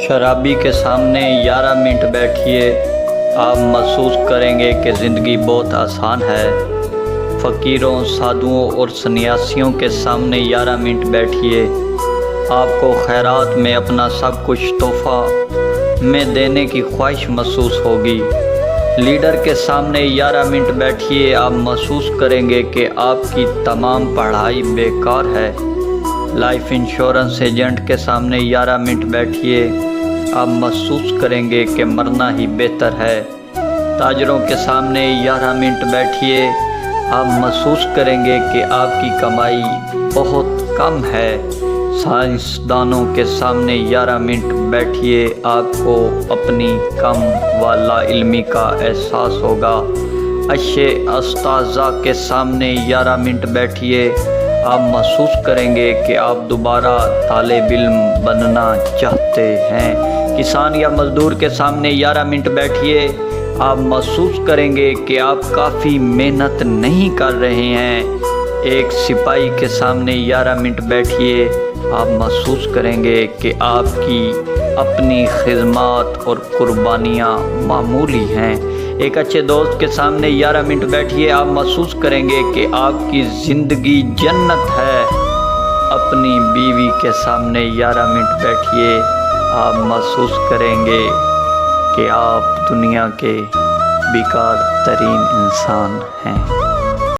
शराबी के सामने 11 मिनट बैठिए, आप महसूस करेंगे कि ज़िंदगी बहुत आसान है। फ़कीरों, साधुओं और सन्यासियों के सामने 11 मिनट बैठिए, आपको खैरात में अपना सब कुछ तोहफ़ा में देने की ख्वाहिश महसूस होगी। लीडर के सामने 11 मिनट बैठिए, आप महसूस करेंगे कि आपकी तमाम पढ़ाई बेकार है। लाइफ इंश्योरेंस एजेंट के सामने 11 मिनट बैठिए, आप महसूस करेंगे कि मरना ही बेहतर है। ताजरों के सामने 11 मिनट बैठिए, आप महसूस करेंगे कि आपकी कमाई बहुत कम है। साइंसदानों के सामने 11 मिनट बैठिए, आपको अपनी कम व लाइल्मी का एहसास होगा। अच्छे उस्ताज़ा के सामने 11 मिनट बैठिए, आप महसूस करेंगे कि आप दोबारा तालिब इल्म बनना चाहते हैं। किसान या मज़दूर के सामने 11 मिनट बैठिए, आप महसूस करेंगे कि आप काफ़ी मेहनत नहीं कर रहे हैं। एक सिपाही के सामने 11 मिनट बैठिए, आप महसूस करेंगे कि आपकी अपनी खिदमत और कुर्बानियाँ मामूली हैं। एक अच्छे दोस्त के सामने 11 मिनट बैठिए, आप महसूस करेंगे कि आपकी ज़िंदगी जन्नत है। अपनी बीवी के सामने 11 मिनट बैठिए, आप महसूस करेंगे कि आप दुनिया के बेकार तरीन इंसान हैं।